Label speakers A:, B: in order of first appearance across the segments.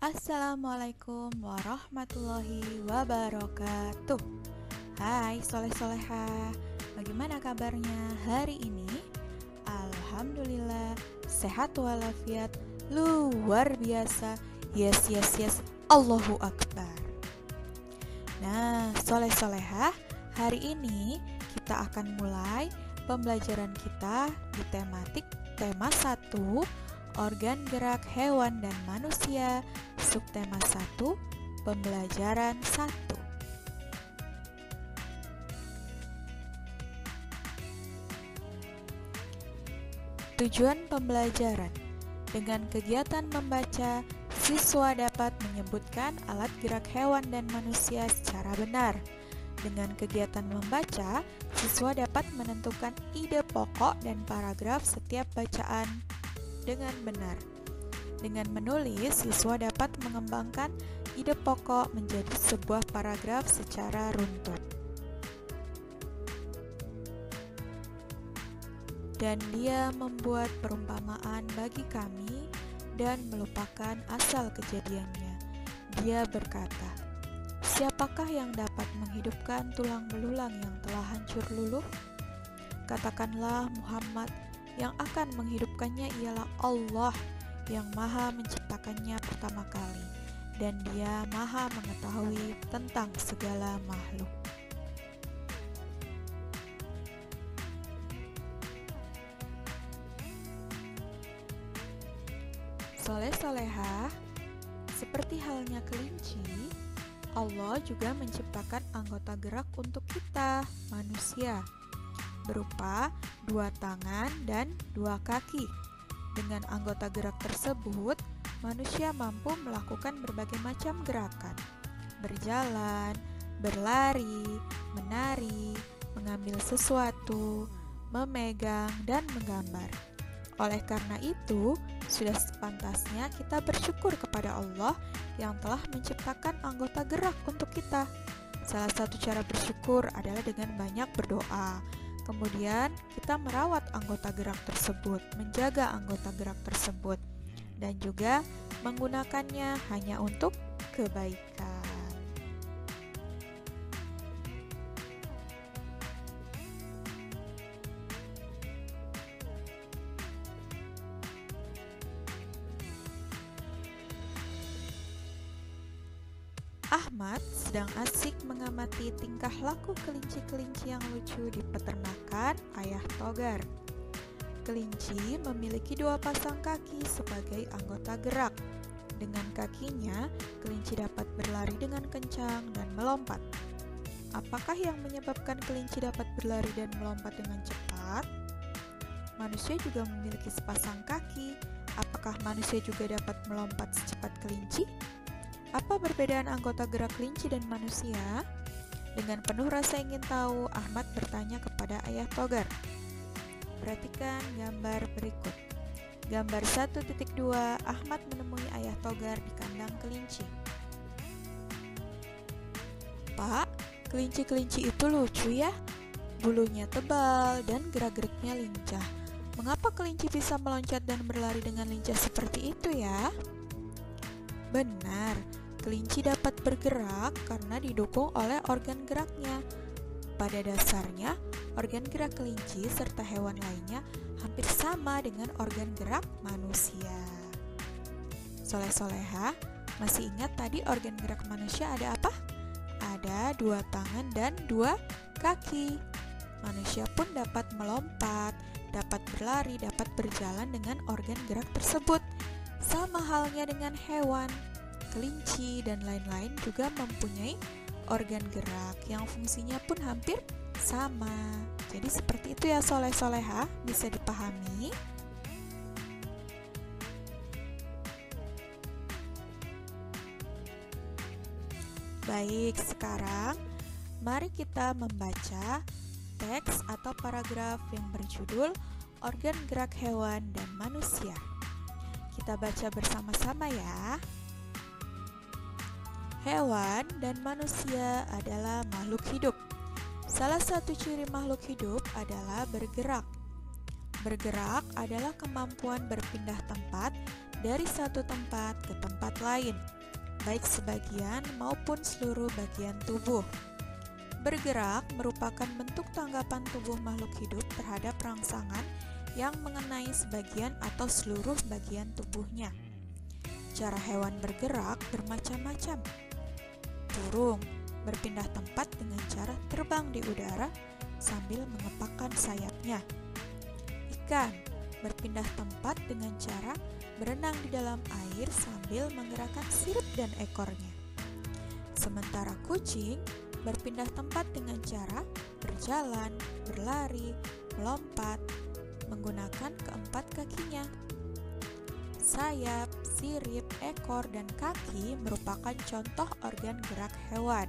A: Assalamualaikum warahmatullahi wabarakatuh. Hai soleh-soleha, bagaimana kabarnya hari ini? Alhamdulillah, sehat walafiat, luar biasa. Yes, yes, yes, Allahu Akbar. Nah, soleh-soleha, hari ini kita akan mulai pembelajaran kita di tema 1, organ gerak hewan dan manusia, subtema 1, pembelajaran 1. Tujuan pembelajaran. Dengan kegiatan membaca, siswa dapat menyebutkan alat gerak hewan dan manusia secara benar. Dengan kegiatan membaca, siswa dapat menentukan ide pokok dan paragraf setiap bacaan dengan benar. Dengan menulis, siswa dapat mengembangkan ide pokok menjadi sebuah paragraf secara runtut. Dan dia membuat perumpamaan bagi kami dan melupakan asal kejadiannya. Dia berkata, "Siapakah yang dapat menghidupkan tulang belulang yang telah hancur luluh? Katakanlah Muhammad, yang akan menghidupkannya ialah Allah yang maha menciptakannya pertama kali, dan dia maha mengetahui tentang segala makhluk." Soleh-soleha, seperti halnya kelinci, Allah juga menciptakan anggota gerak untuk kita, manusia, berupa 2 tangan dan 2 kaki. Dengan anggota gerak tersebut, manusia mampu melakukan berbagai macam gerakan: berjalan, berlari, menari, mengambil sesuatu, memegang, dan menggambar. Oleh karena itu, sudah sepantasnya kita bersyukur kepada Allah yang telah menciptakan anggota gerak untuk kita. Salah satu cara bersyukur adalah dengan banyak berdoa. Kemudian kita merawat anggota gerak tersebut, menjaga anggota gerak tersebut, dan juga menggunakannya hanya untuk kebaikan. Ahmad sedang asik mengamati tingkah laku kelinci-kelinci yang lucu di peternakan Ayah Togar. Kelinci memiliki 2 pasang kaki sebagai anggota gerak. Dengan kakinya, kelinci dapat berlari dengan kencang dan melompat. Apakah yang menyebabkan kelinci dapat berlari dan melompat dengan cepat? Manusia juga memiliki sepasang kaki. Apakah manusia juga dapat melompat secepat kelinci? Apa perbedaan anggota gerak kelinci dan manusia? Dengan penuh rasa ingin tahu, Ahmad bertanya kepada Ayah Togar. Perhatikan gambar berikut. Gambar 1.2, Ahmad menemui Ayah Togar di kandang kelinci. "Pak, kelinci-kelinci itu lucu ya. Bulunya tebal dan gerak-geriknya lincah. Mengapa kelinci bisa meloncat dan berlari dengan lincah seperti itu ya?" Benar, kelinci dapat bergerak karena didukung oleh organ geraknya. Pada dasarnya, organ gerak kelinci serta hewan lainnya hampir sama dengan organ gerak manusia. Soleh-soleha, masih ingat tadi organ gerak manusia ada apa? Ada 2 tangan dan 2 kaki. Manusia pun dapat melompat, dapat berlari, dapat berjalan dengan organ gerak tersebut. Sama halnya dengan hewan, kelinci dan lain-lain juga mempunyai organ gerak yang fungsinya pun hampir sama. Jadi seperti itu ya soleh-soleha, bisa dipahami? Baik, sekarang mari kita membaca teks atau paragraf yang berjudul Organ Gerak Hewan dan Manusia. Kita baca bersama-sama ya. Hewan dan manusia adalah makhluk hidup. Salah satu ciri makhluk hidup adalah bergerak. Bergerak adalah kemampuan berpindah tempat dari satu tempat ke tempat lain, baik sebagian maupun seluruh bagian tubuh. Bergerak merupakan bentuk tanggapan tubuh makhluk hidup terhadap rangsangan yang mengenai sebagian atau seluruh bagian tubuhnya. Cara hewan bergerak bermacam-macam. Burung berpindah tempat dengan cara terbang di udara sambil mengepakkan sayapnya. Ikan berpindah tempat dengan cara berenang di dalam air sambil menggerakkan sirip dan ekornya. Sementara kucing berpindah tempat dengan cara berjalan, berlari, melompat, menggunakan keempat kakinya. Sayap, sirip, ekor, dan kaki merupakan contoh organ gerak hewan.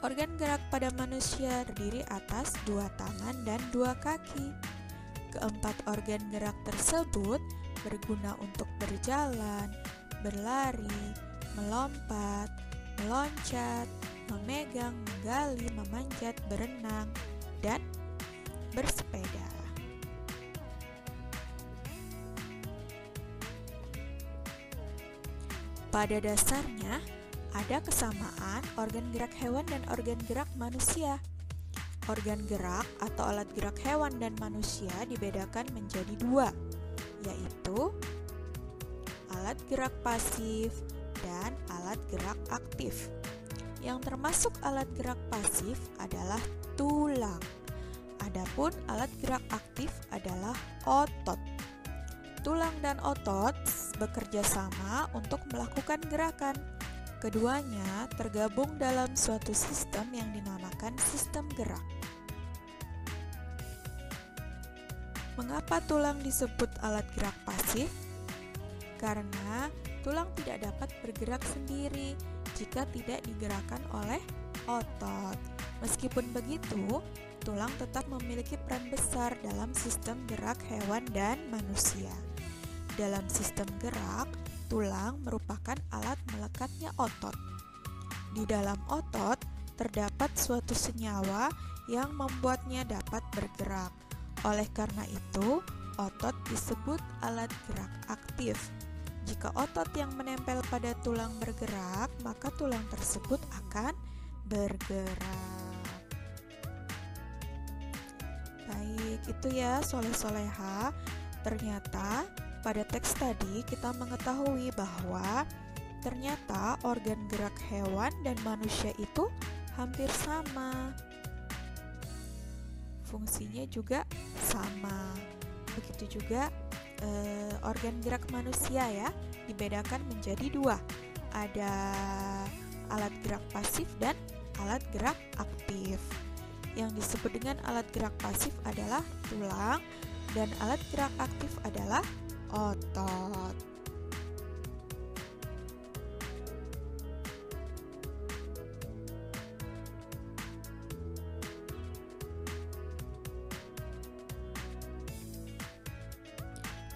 A: Organ gerak pada manusia terdiri atas 2 tangan dan 2 kaki. Keempat organ gerak tersebut berguna untuk berjalan, berlari, melompat, meloncat, memegang, menggali, memanjat, berenang, dan bersepeda. Pada dasarnya, ada kesamaan organ gerak hewan dan organ gerak manusia. Organ gerak atau alat gerak hewan dan manusia dibedakan menjadi 2, yaitu alat gerak pasif dan alat gerak aktif. Yang termasuk alat gerak pasif adalah tulang. Adapun alat gerak aktif adalah otot. Tulang dan otot bekerja sama untuk melakukan gerakan. Keduanya tergabung dalam suatu sistem yang dinamakan sistem gerak. Mengapa tulang disebut alat gerak pasif? Karena tulang tidak dapat bergerak sendiri jika tidak digerakkan oleh otot. Meskipun begitu, tulang tetap memiliki peran besar dalam sistem gerak hewan dan manusia. Dalam sistem gerak, tulang merupakan alat melekatnya otot. Di dalam otot terdapat suatu senyawa yang membuatnya dapat bergerak. Oleh karena itu, otot disebut alat gerak aktif. Jika otot yang menempel pada tulang bergerak, maka tulang tersebut akan bergerak. Baik, itu ya soleh-soleha. Ternyata pada teks tadi kita mengetahui bahwa ternyata organ gerak hewan dan manusia itu hampir sama. Fungsinya juga sama. Begitu juga organ gerak manusia ya, dibedakan menjadi 2. Ada alat gerak pasif dan alat gerak aktif. Yang disebut dengan alat gerak pasif adalah tulang dan alat gerak aktif adalah otot.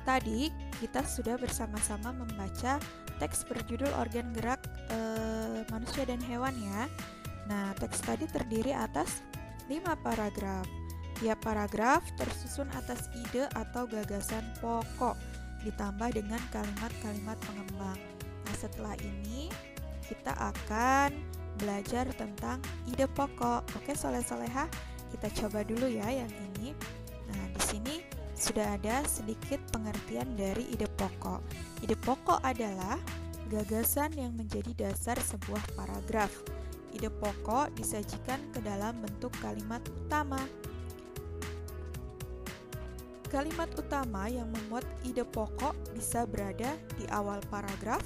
A: Tadi kita sudah bersama-sama membaca teks berjudul organ gerak manusia dan hewan ya. Nah, teks tadi terdiri atas 5 paragraf. Tiap paragraf tersusun atas ide atau gagasan pokok, ditambah dengan kalimat-kalimat pengembang. Nah, setelah ini kita akan belajar tentang ide pokok. Oke, soleh-soleha, kita coba dulu ya yang ini. Nah, di sini sudah ada sedikit pengertian dari ide pokok. Ide pokok adalah gagasan yang menjadi dasar sebuah paragraf. Ide pokok disajikan ke dalam bentuk kalimat utama. Kalimat utama yang memuat ide pokok bisa berada di awal paragraf,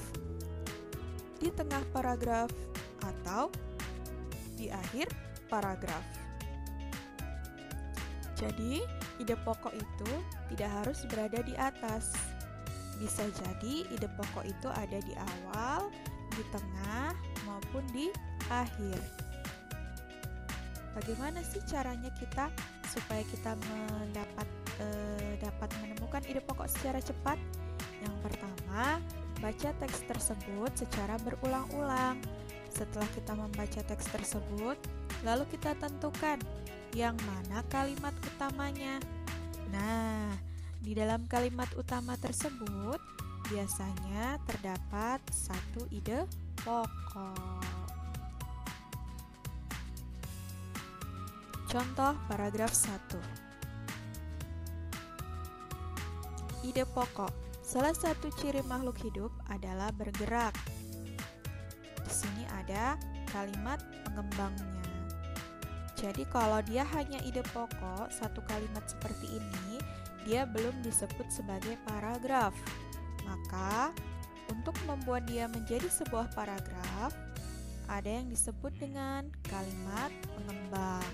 A: di tengah paragraf, atau di akhir paragraf. Jadi, ide pokok itu tidak harus berada di atas. Bisa jadi ide pokok itu ada di awal, di tengah, maupun di akhir. Bagaimana sih caranya kita supaya kita dapat menemukan ide pokok secara cepat? Yang pertama, baca teks tersebut secara berulang-ulang. Setelah kita membaca teks tersebut, lalu kita tentukan yang mana kalimat utamanya. Nah, di dalam kalimat utama tersebut biasanya terdapat satu ide pokok. Contoh paragraf 1. Ide pokok. Salah satu ciri makhluk hidup adalah bergerak. Di sini ada kalimat pengembangnya. Jadi kalau dia hanya ide pokok, satu kalimat seperti ini, dia belum disebut sebagai paragraf. Maka, untuk membuat dia menjadi sebuah paragraf, ada yang disebut dengan kalimat pengembang.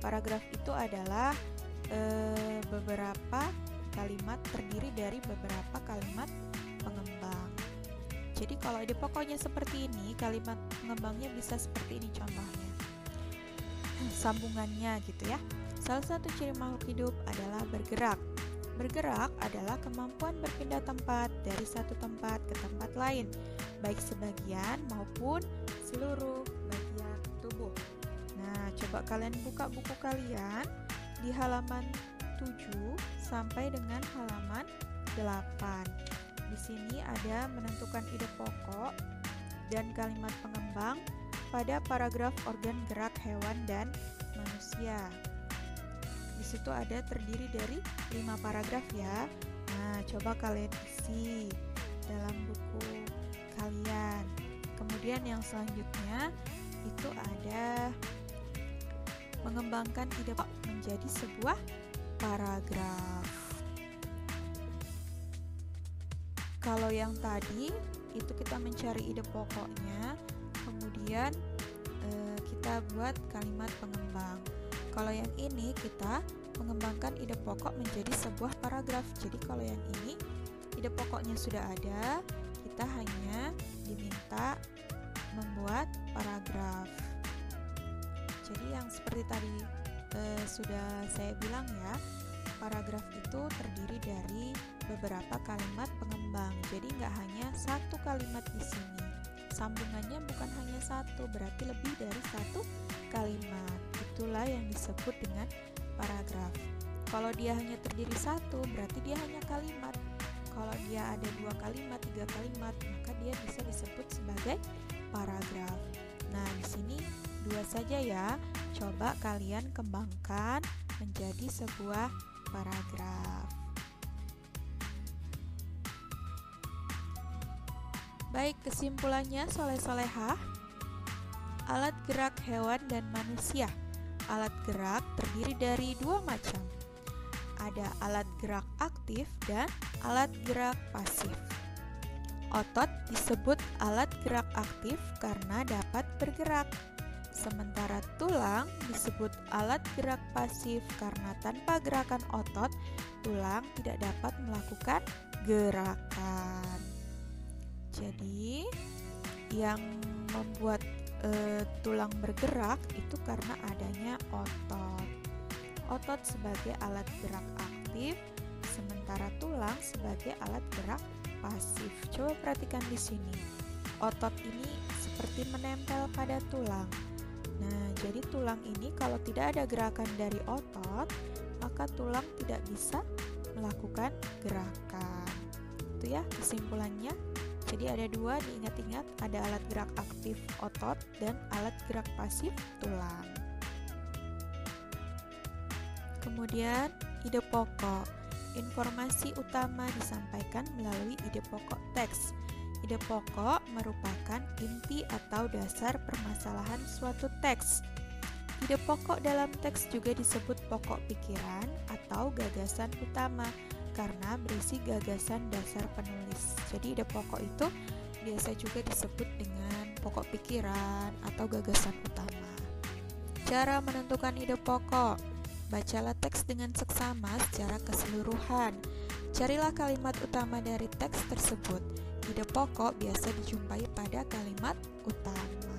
A: Paragraf itu adalah beberapa kalimat, terdiri dari beberapa kalimat pengembang. Jadi kalau ide pokoknya seperti ini, kalimat pengembangnya bisa seperti ini contohnya. Sambungannya gitu ya. Salah satu ciri makhluk hidup adalah bergerak. Bergerak adalah kemampuan berpindah tempat dari satu tempat ke tempat lain, baik sebagian maupun seluruh bagian tubuh. Nah, coba kalian buka buku kalian di halaman 7 sampai dengan halaman 8. Di sini ada menentukan ide pokok dan kalimat pengembang pada paragraf organ gerak hewan dan manusia. Di situ ada terdiri dari 5 paragraf ya. Nah, coba kalian isi dalam buku kalian. Kemudian yang selanjutnya itu ada mengembangkan ide pokok menjadi sebuah paragraf. Kalau yang tadi itu kita mencari ide pokoknya, kemudian kita buat kalimat pengembang. Kalau yang ini kita mengembangkan ide pokok menjadi sebuah paragraf. Jadi kalau yang ini ide pokoknya sudah ada, kita hanya diminta membuat paragraf. Jadi yang seperti tadi sudah saya bilang ya, paragraf itu terdiri dari beberapa kalimat pengembang. Jadi nggak hanya satu kalimat di sini. Sambungannya bukan hanya satu, berarti lebih dari satu kalimat. Itulah yang disebut dengan paragraf. Kalau dia hanya terdiri satu, berarti dia hanya kalimat. Kalau dia ada 2 kalimat, 3 kalimat, maka dia bisa disebut sebagai paragraf. Nah, di sini 2 saja ya. Coba kalian kembangkan menjadi sebuah paragraf. Baik, kesimpulannya soleh-solehah, alat gerak hewan dan manusia. Alat gerak terdiri dari 2 macam. Ada alat gerak aktif dan alat gerak pasif. Otot disebut alat gerak aktif karena dapat bergerak. Sementara tulang disebut alat gerak pasif karena tanpa gerakan otot, tulang tidak dapat melakukan gerakan. Jadi, yang membuat tulang bergerak itu karena adanya otot. Otot sebagai alat gerak aktif, sementara tulang sebagai alat gerak pasif. Coba perhatikan di sini. Otot ini seperti menempel pada tulang. Nah, jadi tulang ini kalau tidak ada gerakan dari otot, maka tulang tidak bisa melakukan gerakan. Itu ya kesimpulannya. Jadi ada 2, diingat-ingat, ada alat gerak aktif otot dan alat gerak pasif tulang. Kemudian ide pokok. Informasi utama disampaikan melalui ide pokok teks. Ide pokok merupakan inti atau dasar permasalahan suatu teks. Ide pokok dalam teks juga disebut pokok pikiran atau gagasan utama karena berisi gagasan dasar penulis. Jadi ide pokok itu biasa juga disebut dengan pokok pikiran atau gagasan utama. Cara menentukan ide pokok. Bacalah teks dengan seksama secara keseluruhan. Carilah kalimat utama dari teks tersebut. Ide pokok biasa dijumpai pada kalimat utama.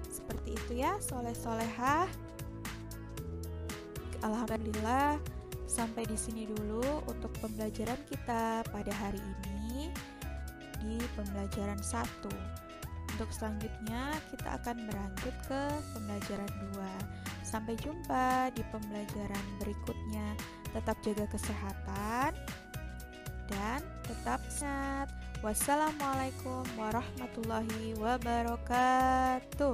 A: Seperti itu ya, soleh-solehah. Alhamdulillah, sampai di sini dulu untuk pembelajaran kita pada hari ini di pembelajaran 1. Untuk selanjutnya kita akan berlanjut ke pembelajaran 2. Sampai jumpa di pembelajaran berikutnya. Tetap jaga kesehatan dan tetap sehat. Wassalamualaikum warahmatullahi wabarakatuh.